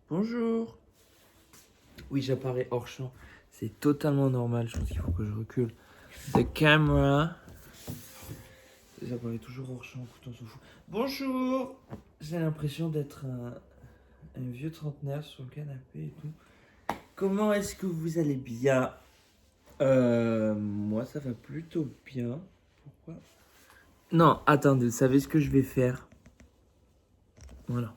Bonjour. Oui, j'apparais hors champ. C'est totalement normal. Je pense qu'il faut que je recule the camera. J'apparais toujours hors champ. Écoute, on s'en fout. Bonjour. J'ai l'impression d'être un vieux trentenaire sur le canapé et tout. Comment est-ce que vous allez bien? Moi, ça va plutôt bien. Pourquoi? Non, attendez, vous savez ce que je vais faire? Voilà.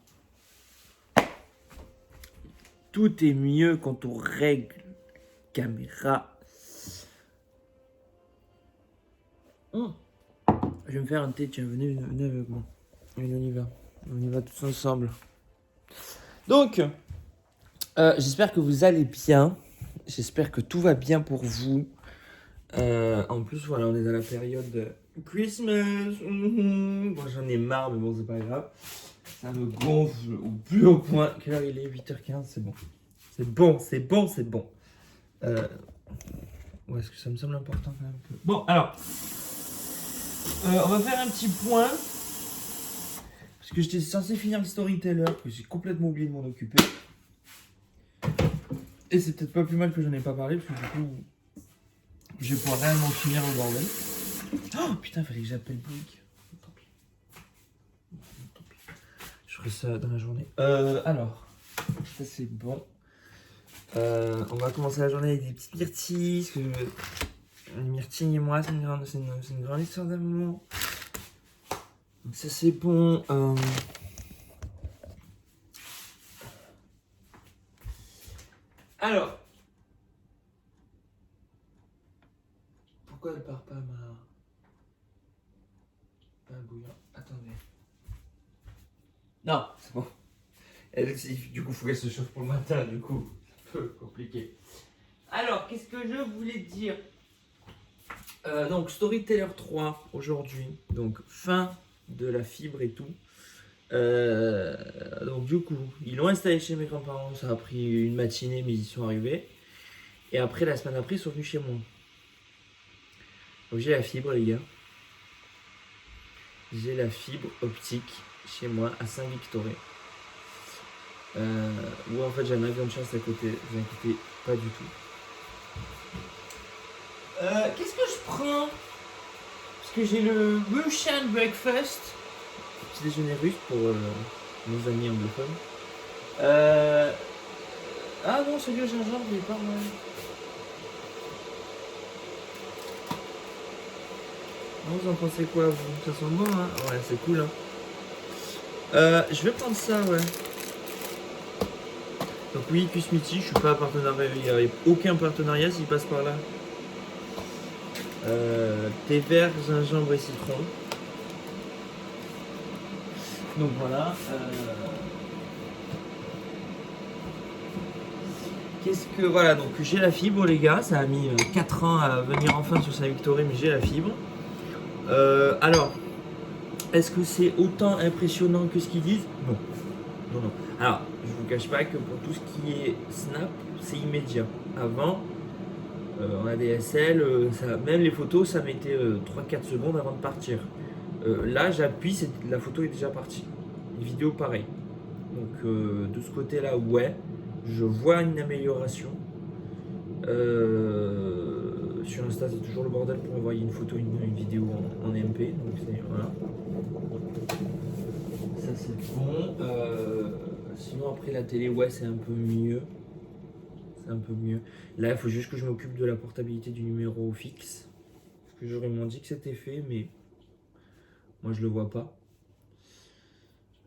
Tout est mieux quand on règle caméra. Je vais me faire un thé, tiens, venez avec moi. Allez, on y va tous ensemble. Donc, j'espère que vous allez bien. J'espère que tout va bien pour vous. En plus, voilà, on est dans la période de Christmas. Bon, j'en ai marre, mais bon, c'est pas grave. Ça me gonfle au plus haut point. Quelle heure il est? 8h15, c'est bon. C'est bon. Ouais, est-ce que ça me semble important quand même que... Bon, alors... on va faire un petit point. Parce que j'étais censé finir le storyteller, que j'ai complètement oublié de m'en occuper. Et c'est peut-être pas plus mal que j'en ai pas parlé, parce que du coup, je vais pouvoir réellement finir le bordel. Oh putain, fallait que j'appelle Bouygues. Tant pis. Je ferai ça dans la journée. Alors, ça c'est bon. On va commencer la journée avec des petites myrtilles. Parce que les myrtilles et moi, c'est une grande histoire d'amour. Donc ça c'est bon. Alors, pourquoi elle part pas ma bouillon? Attendez. Non, c'est bon. Du coup, faut qu'elle se chauffe pour le matin. Du coup, c'est un peu compliqué. Alors, qu'est-ce que je voulais dire? Donc, Storyteller 3 aujourd'hui. Donc, fin de la fibre et tout. Donc du coup, ils l'ont installé chez mes grands-parents, ça a pris une matinée, mais ils y sont arrivés. Et après, la semaine après, ils sont venus chez moi. Donc j'ai la fibre, les gars. J'ai la fibre optique chez moi à Saint-Victoré. Où en fait j'ai un avion de chasse à côté, vous inquiétez pas du tout. Qu'est-ce que je prends? Parce que j'ai le Russian Breakfast, petit déjeuner russe pour nos amis anglophones. Ah non, celui au gingembre, il est pas mal. Vous en pensez quoi, vous? Ça sent bon, hein? Ouais, c'est cool, hein. Je vais prendre ça, ouais. Donc oui, Cuisse Miti, je suis pas partenariat, il n'y a aucun partenariat s'il passe par là. Thé vert, gingembre et citron. Donc voilà. Qu'est-ce que... Voilà, donc j'ai la fibre, les gars. Ça a mis 4 ans à venir enfin sur Saint-Victoré, mais j'ai la fibre. Alors, est-ce que c'est autant impressionnant que ce qu'ils disent? Non. Non. Alors, je vous cache pas que pour tout ce qui est Snap, c'est immédiat. Avant, en ADSL, même les photos, ça mettait 3-4 secondes avant de partir. Là, j'appuie, la photo est déjà partie. Les vidéos, pareil. Donc, de ce côté-là, ouais, je vois une amélioration. Sur Insta, c'est toujours le bordel pour envoyer une photo, une vidéo en MP. Donc, voilà. Ça, c'est bon. Sinon, après, la télé, ouais, c'est un peu mieux. Là, il faut juste que je m'occupe de la portabilité du numéro fixe. Parce que j'aurais m'ont dit que c'était fait, mais moi, je le vois pas.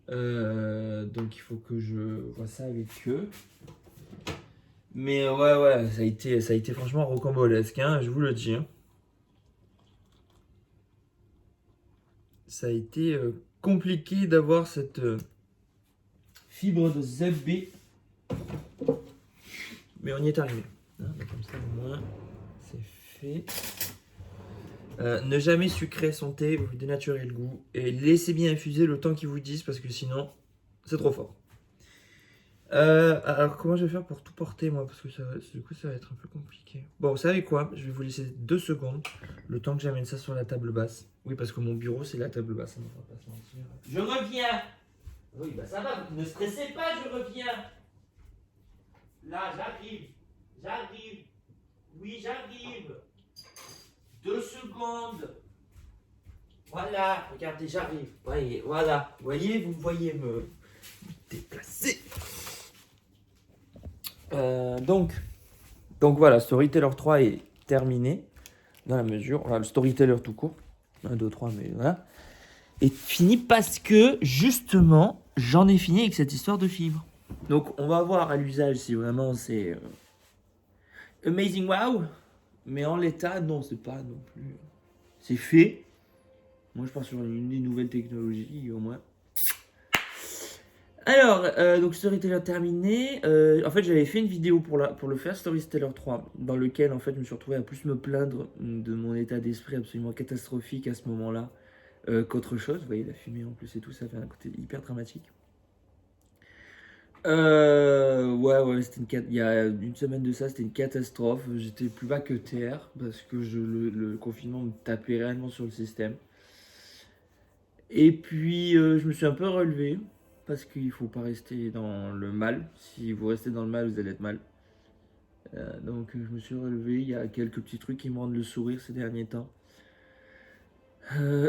Donc, il faut que je vois ça avec eux. Mais ouais, ça a été franchement rocambolesque, hein, je vous le dis. Hein. Ça a été compliqué d'avoir cette fibre de ZB. Mais on y est arrivé. Hein, comme ça, au moins, c'est fait. Ne jamais sucrer son thé, vous dénaturez le goût. Et laissez bien infuser le temps qu'ils vous disent, parce que sinon, c'est trop fort. Alors comment je vais faire pour tout porter moi, parce que du coup ça va être un peu compliqué. Bon, vous savez quoi, je vais vous laisser 2 secondes, le temps que j'amène ça sur la table basse. Oui, parce que mon bureau c'est la table basse, on va pas se mentir. Je reviens. Oui, bah ça va, ne stressez pas, je reviens. Là, j'arrive. Oui, j'arrive. 2 secondes. Voilà, regardez, j'arrive. Voyez, voilà. Voyez, vous me voyez me déplacer. Donc voilà, Storyteller 3 est terminé. Dans la mesure, voilà, le Storyteller tout court. 1, 2, 3, mais voilà. Est fini parce que, justement, j'en ai fini avec cette histoire de fibre. Donc, on va voir à l'usage si vraiment c'est amazing wow. Mais en l'état, non, c'est pas non plus. C'est fait. Moi, je pars sur une des nouvelles technologies, au moins. Alors, donc Storyteller terminé. En fait, j'avais fait une vidéo pour le faire, Storyteller 3, dans lequel, en fait, je me suis retrouvé à plus me plaindre de mon état d'esprit absolument catastrophique à ce moment-là qu'autre chose. Vous voyez, la fumée en plus et tout, ça fait un côté hyper dramatique. Ouais, il y a une semaine de ça, c'était une catastrophe. J'étais plus bas que terre parce que le confinement me tapait réellement sur le système. Et puis, je me suis un peu relevé parce qu'il faut pas rester dans le mal. Si vous restez dans le mal, vous allez être mal. Donc, je me suis relevé. Il y a quelques petits trucs qui me rendent le sourire ces derniers temps.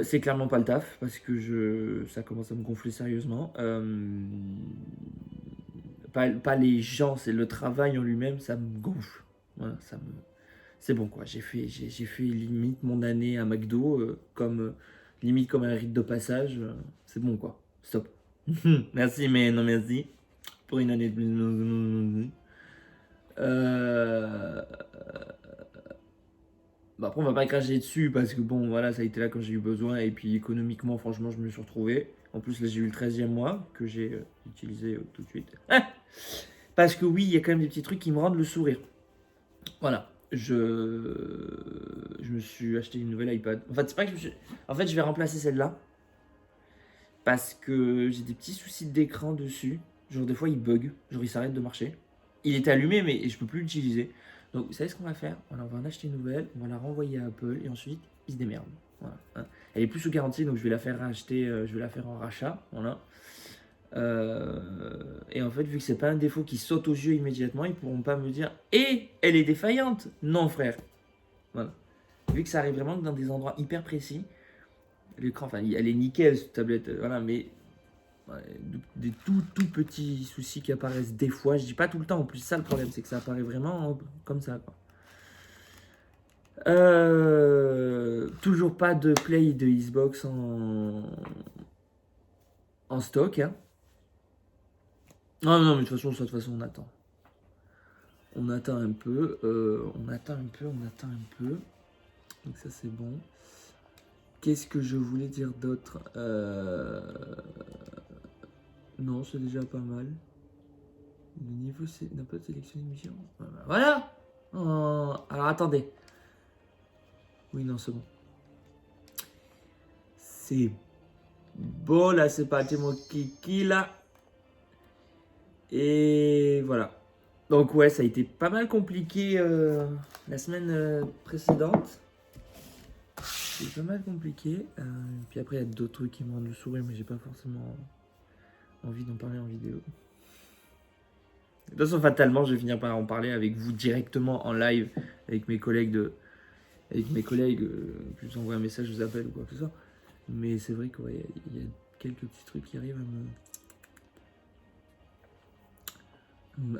C'est clairement pas le taf parce que ça commence à me gonfler sérieusement. Pas les gens, c'est le travail en lui-même, ça me gonfle. Voilà, c'est bon quoi. J'ai fait limite mon année à McDo limite comme un rite de passage. C'est bon quoi. Stop. Merci mais non merci pour une année de plus. Euh... Bah après on va pas cracher dessus parce que bon voilà ça a été là quand j'ai eu besoin et puis économiquement franchement je me suis retrouvé. En plus là j'ai eu le 13e mois que j'ai utilisé tout de suite. Parce que oui il y a quand même des petits trucs qui me rendent le sourire. Voilà. Je me suis acheté une nouvelle iPad. En fait c'est pas que En fait je vais remplacer celle-là. Parce que j'ai des petits soucis d'écran dessus. Genre des fois il bug. Genre il s'arrête de marcher. Il est allumé mais je peux plus l'utiliser. Donc, vous savez ce qu'on va faire? Voilà, on va en acheter une nouvelle, on va la renvoyer à Apple et ensuite, ils se démerdent. Voilà, hein. Elle est plus sous garantie, donc je vais la faire racheter, je vais la faire en rachat. Voilà. Et en fait, vu que c'est pas un défaut qui saute aux yeux immédiatement, ils pourront pas me dire et elle est défaillante. Non, frère. Voilà. Vu que ça arrive vraiment dans des endroits hyper précis, l'écran, enfin, elle est nickel cette tablette, voilà, mais ouais, des tout petits soucis qui apparaissent des fois. Je dis pas tout le temps. En plus, ça le problème, c'est que ça apparaît vraiment comme ça, quoi. Toujours pas de Play de Xbox en stock. Hein. Non, mais de toute façon, on attend. On attend un peu. On attend un peu. Donc ça, c'est bon. Qu'est-ce que je voulais dire d'autre Non, c'est déjà pas mal. Le niveau n'a pas sélectionné une mission. Voilà. Alors attendez. Oui, non, c'est bon. C'est bon, là, c'est parti, mon kiki, là. Et voilà. Donc, ouais, ça a été pas mal compliqué la semaine précédente. C'est pas mal compliqué. Puis après, il y a d'autres trucs qui me rendent le sourire, mais j'ai pas forcément envie d'en parler en vidéo. De toute façon, fatalement, je vais finir par en parler avec vous directement en live, avec mes collègues que je vous envoie un message, je vous appelle ou quoi que ce soit. Mais c'est vrai qu'il y a quelques petits trucs qui arrivent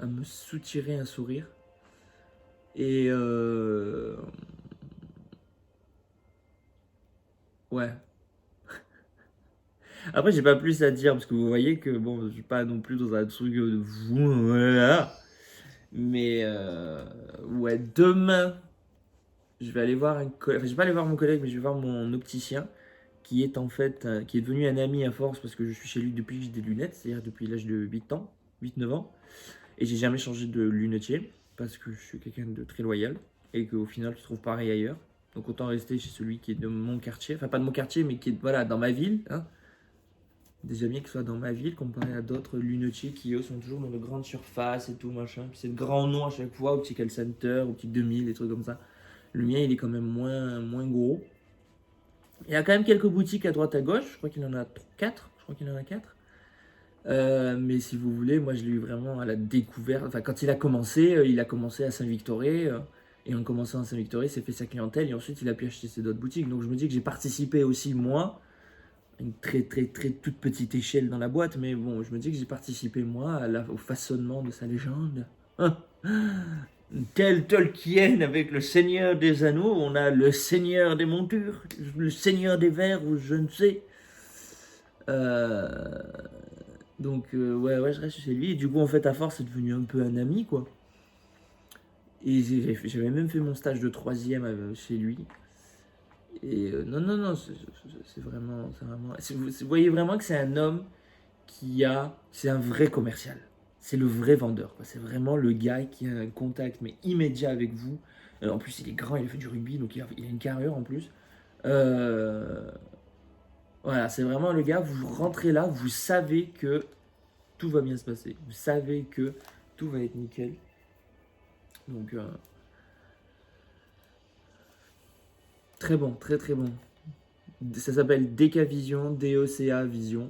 à me soutirer un sourire. Et ouais. Après, j'ai pas plus à dire parce que vous voyez que bon, je suis pas non plus dans un truc de vous, voilà. Mais ouais, demain, je vais aller voir un collègue. Enfin, je vais pas aller voir mon collègue, mais je vais voir mon opticien qui est en fait, qui est devenu un ami à force parce que je suis chez lui depuis que j'ai des lunettes, c'est-à-dire depuis l'âge de 8 ans, 8-9 ans. Et j'ai jamais changé de lunetier parce que je suis quelqu'un de très loyal et qu'au final, je trouve pareil ailleurs. Donc autant rester chez celui qui est de mon quartier, enfin pas de mon quartier, mais qui est voilà, dans ma ville. Hein. Déjà bien qu'il soit dans ma ville comparé à d'autres lunetiers qui eux sont toujours dans de grandes surfaces et tout machin. Puis c'est de grands noms à chaque fois, Optical Center, Optique 2000, des trucs comme ça. Le mien il est quand même moins gros. Il y a quand même quelques boutiques à droite à gauche, je crois qu'il en a 4. Je crois qu'il en a 4. Mais si vous voulez, moi je l'ai eu vraiment à la découverte. Enfin, quand il a commencé à Saint-Victoré. Et en commençant à Saint-Victoré, il s'est fait sa clientèle et ensuite il a pu acheter ses d'autres boutiques. Donc je me dis que j'ai participé aussi, moi, à une très très très toute petite échelle dans la boîte. Mais bon, je me dis que j'ai participé, moi, au façonnement de sa légende. Hein. Tel Tolkien avec le Seigneur des Anneaux, on a le Seigneur des Montures, le Seigneur des Vers, ou je ne sais. Euh, ouais, je reste chez lui. Et du coup, en fait, à force, c'est devenu un peu un ami, quoi. Et j'avais même fait mon stage de troisième chez lui. Et non, c'est vraiment, vous voyez vraiment que c'est un homme c'est un vrai commercial. C'est le vrai vendeur, quoi. C'est vraiment le gars qui a un contact mais immédiat avec vous. En plus, il est grand, il a fait du rugby, donc il a une carrure en plus. Euh, voilà, c'est vraiment le gars, vous rentrez là, vous savez que tout va bien se passer. Vous savez que tout va être nickel. Donc, très bon, très très bon. Ça s'appelle DK Vision, DECA Vision.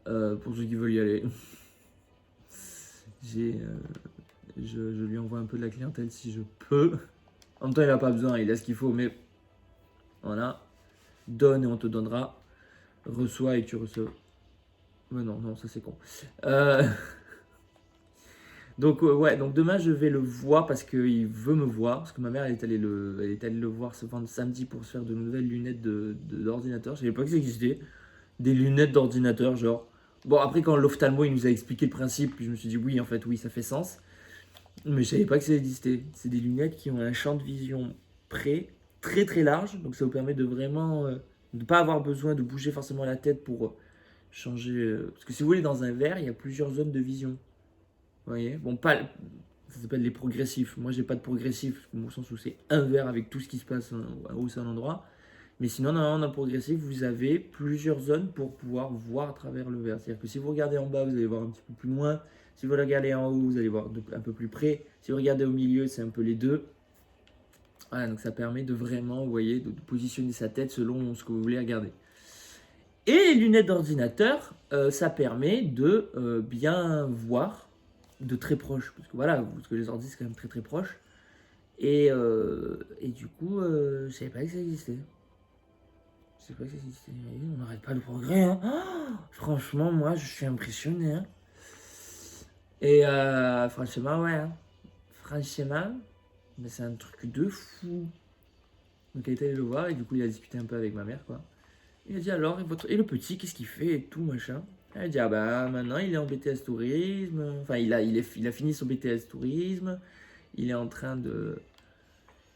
Pour ceux qui veulent y aller. Je lui envoie un peu de la clientèle si je peux. En même temps, il n'a pas besoin, il a ce qu'il faut, mais voilà. Donne et on te donnera. Reçois et tu reçois. Mais non, ça c'est con. Euh, donc, ouais, donc demain je vais le voir parce qu'il veut me voir. Parce que ma mère elle est allée le voir ce samedi pour se faire de nouvelles lunettes d'ordinateur. Je savais pas que ça existait. Des lunettes d'ordinateur, genre. Bon, après, quand l'ophtalmo il nous a expliqué le principe, puis je me suis dit oui, en fait, oui, ça fait sens. Mais je savais pas que ça existait. C'est des lunettes qui ont un champ de vision très très large. Donc ça vous permet de vraiment ne pas avoir besoin de bouger forcément la tête pour changer. Parce que si vous voulez, dans un verre, il y a plusieurs zones de vision. Vous voyez. Bon, pas. Ça s'appelle les progressifs. Moi, j'ai pas de progressif, au sens où c'est un verre avec tout ce qui se passe au seul endroit. Mais sinon, dans un progressif, vous avez plusieurs zones pour pouvoir voir à travers le verre. C'est-à-dire que si vous regardez en bas, vous allez voir un petit peu plus loin. Si vous regardez en haut, vous allez voir un peu plus près. Si vous regardez au milieu, c'est un peu les deux. Voilà, donc ça permet de vraiment, vous voyez, de positionner sa tête selon ce que vous voulez regarder. Et les lunettes d'ordinateur, ça permet de bien voir de très proche. Parce que voilà, parce que les ordi, c'est quand même très très proche. Et du coup, je savais pas que ça existait. Je sais pas que ça existait. On n'arrête pas le progrès. Hein. Oh, franchement, moi, je suis impressionné. Hein. Et franchement, ouais. Hein. Franchement, mais c'est un truc de fou. Donc, il a été allé le voir et du coup, il a discuté un peu avec ma mère, quoi. Il a dit alors, et le petit, qu'est-ce qu'il fait et tout, machin. Elle a dit, ah bah maintenant, il est en BTS Tourisme. Enfin, il a fini son BTS Tourisme. Il est en train de.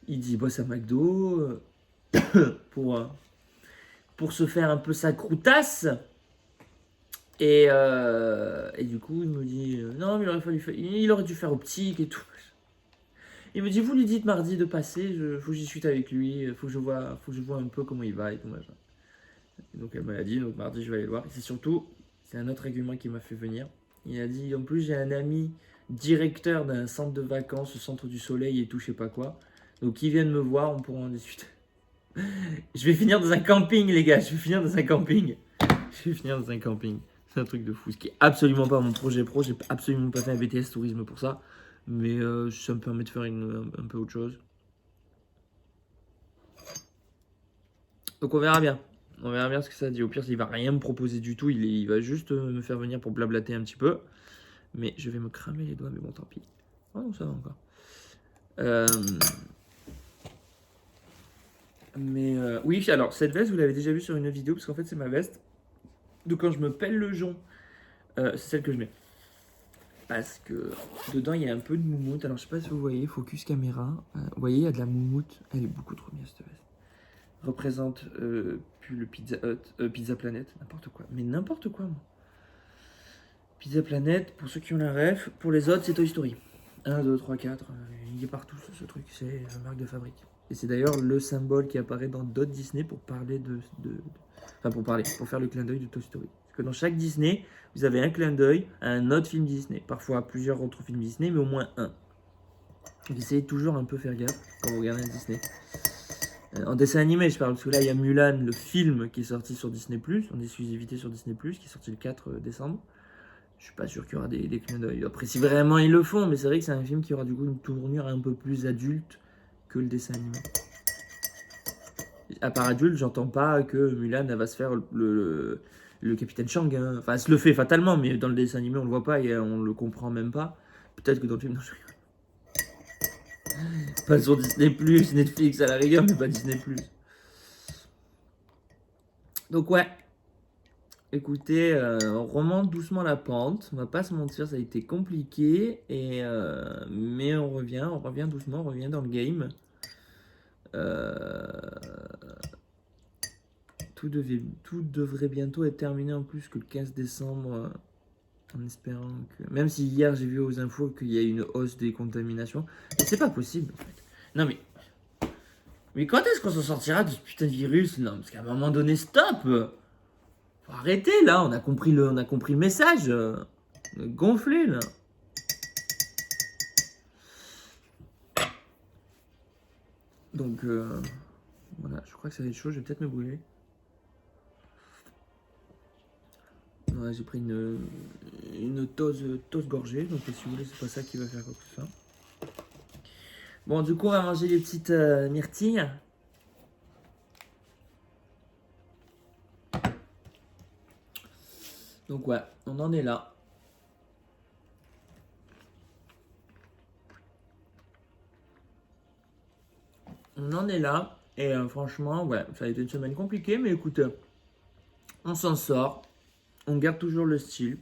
Il dit, bosse à McDo pour se faire un peu sa croutasse. Et du coup, il me dit non, mais il aurait dû faire optique et tout. Il me dit vous lui dites mardi de passer, faut que j'y discute avec lui, faut que je vois un peu comment il va et tout machin. Et donc elle m'a dit donc mardi je vais aller le voir. Et c'est un autre argument qui m'a fait venir. Il a dit en plus j'ai un ami directeur d'un centre de vacances, au centre du soleil et tout je sais pas quoi. Donc il vient de me voir, on pourra en discuter. Je vais finir dans un camping les gars, je vais finir dans un camping. C'est un truc de fou. Ce qui est absolument pas mon projet pro. J'ai absolument pas fait un BTS tourisme pour ça. Mais ça me permet de faire un peu autre chose. Donc on verra bien. On verra bien ce que ça dit. Au pire, il va rien me proposer du tout. Il va juste me faire venir pour blablater un petit peu. Mais je vais me cramer les doigts. Mais bon, tant pis. Oh non, ça va encore. Oui, alors cette veste, vous l'avez déjà vue sur une vidéo. Parce qu'en fait, c'est ma veste. Donc quand je me pèle le jonc, c'est celle que je mets. Parce que dedans il y a un peu de moumoute. Alors je sais pas si vous voyez, focus caméra. Vous voyez, il y a de la moumoute. Elle est beaucoup trop bien cette veste. Représente plus le Pizza Hut, Pizza Planet, n'importe quoi. Mais n'importe quoi, moi. Pizza Planet, pour ceux qui ont la ref. Pour les autres, c'est Toy Story. 1, 2, 3, 4. Il est partout ce truc. C'est la marque de fabrique. Et c'est d'ailleurs le symbole qui apparaît dans d'autres Disney pour parler pour faire le clin d'œil de Toy Story. Parce que dans chaque Disney, vous avez un clin d'œil à un autre film Disney. Parfois plusieurs autres films Disney, mais au moins un. Donc essayez toujours un peu faire gaffe quand vous regardez un Disney. En dessin animé, je parle, parce que là, il y a Mulan, le film qui est sorti sur Disney+, en exclusivité sur Disney+, qui est sorti le 4 décembre. Je suis pas sûr qu'il y aura des clins d'œil. Après, si vraiment ils le font, mais c'est vrai que c'est un film qui aura du coup une tournure un peu plus adulte que le dessin animé. À part adulte, j'entends pas que Mulan elle va se faire le capitaine Shang. Hein. Enfin, elle se le fait fatalement, mais dans le dessin animé, on le voit pas et on le comprend même pas. Peut-être que dans le film, non, je rigole. Pas sur Disney+, Netflix à la rigueur, mais pas Disney+. Donc ouais, écoutez, on remonte doucement la pente. On va pas se mentir, ça a été compliqué, mais on revient doucement, on revient dans le game. Tout devrait bientôt être terminé en plus que le 15 décembre, en espérant que... Même si hier j'ai vu aux infos qu'il y a une hausse des contaminations, mais c'est pas possible en fait. Non mais quand est-ce qu'on s'en sortira de ce putain de virus? Non, parce qu'à un moment donné, stop! Faut arrêter là, on a compris le message. On est gonflé là. Donc voilà, je crois que ça va être chaud, je vais peut-être me brûler. Ouais, j'ai pris une toast gorgée, donc si vous voulez, c'est pas ça qui va faire quoi que ce soit. Bon, du coup, on va manger les petites myrtilles. Donc ouais, on en est là. On en est là. Et franchement, ouais, ça a été une semaine compliquée, mais écoute, on s'en sort. On garde toujours le style.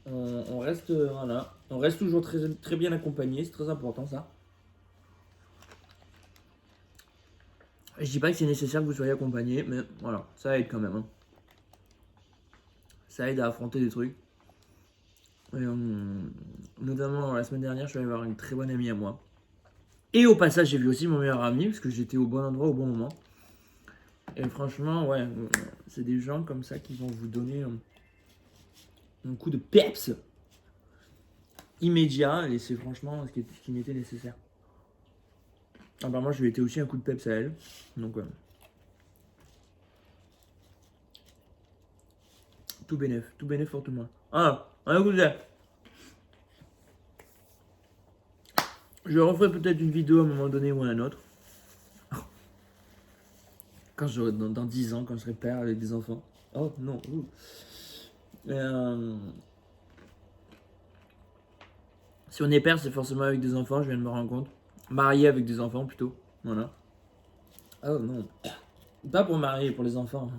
On reste, voilà. On reste toujours très, très bien accompagné, c'est très important ça. Je dis pas que c'est nécessaire que vous soyez accompagné, mais voilà, ça aide quand même. Hein. Ça aide à affronter des trucs. Et, notamment la semaine dernière, je suis allé voir une très bonne amie à moi. Et au passage, j'ai vu aussi mon meilleur ami, parce que j'étais au bon endroit au bon moment. Et franchement, ouais, c'est des gens comme ça qui vont vous donner un coup de peps immédiat, et c'est franchement ce qui m'était nécessaire. Ah bah moi, je lui ai été aussi un coup de peps à elle. Donc, tout bénéf pour tout le monde. Ah, écoutez. Je referai peut-être une vidéo à un moment donné ou à un autre. Quand j'aurai dans 10 ans, quand je serai père avec des enfants. Oh non. Si on est père, c'est forcément avec des enfants, je viens de me rendre compte. Marié avec des enfants plutôt. Voilà. Oh non. Pas pour marier, pour les enfants.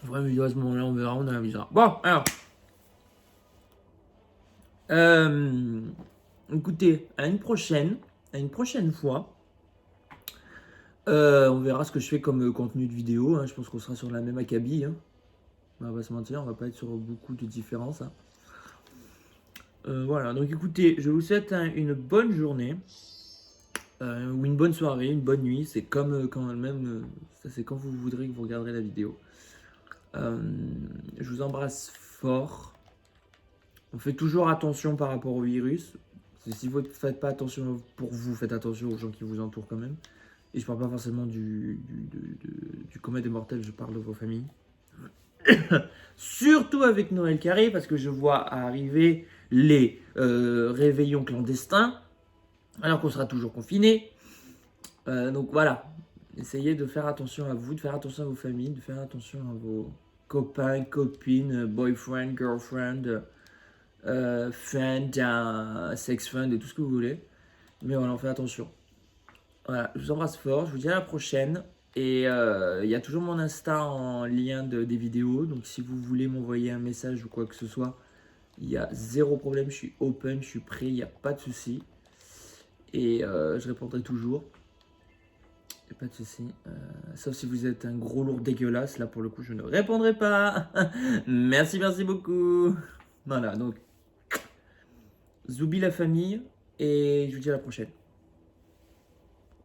Vraie vidéo à ce moment-là, on verra, on avisera. Bon, alors. Écoutez, à une prochaine fois. On verra ce que je fais comme contenu de vidéo. Hein. Je pense qu'on sera sur la même acabit. Hein. On va pas se mentir, on va pas être sur beaucoup de différences. Hein. Voilà, donc écoutez, je vous souhaite une bonne journée. Ou une bonne soirée, une bonne nuit. C'est comme quand même. Ça, c'est quand vous voudrez que vous regarderez la vidéo. Je vous embrasse fort. On fait toujours attention par rapport au virus. Si vous ne faites pas attention pour vous, faites attention aux gens qui vous entourent quand même. Et je parle pas forcément du commun des mortels, je parle de vos familles. Surtout avec Noël qui arrive, parce que je vois arriver les réveillons clandestins, alors qu'on sera toujours confinés. Donc voilà, essayez de faire attention à vous, de faire attention à vos familles, de faire attention à vos copains, copines, boyfriend, girlfriend, friend, sex friend et tout ce que vous voulez. Mais voilà, on fait attention. Voilà, je vous embrasse fort, je vous dis à la prochaine. Et il y a toujours mon Insta en lien des vidéos. Donc si vous voulez m'envoyer un message ou quoi que ce soit, il y a zéro problème, je suis open, je suis prêt, il n'y a pas de souci. Et je répondrai toujours. Il n'y a pas de souci. Sauf si vous êtes un gros lourd dégueulasse, là pour le coup je ne répondrai pas. Merci beaucoup. Voilà, donc Zoubi la famille. Et je vous dis à la prochaine.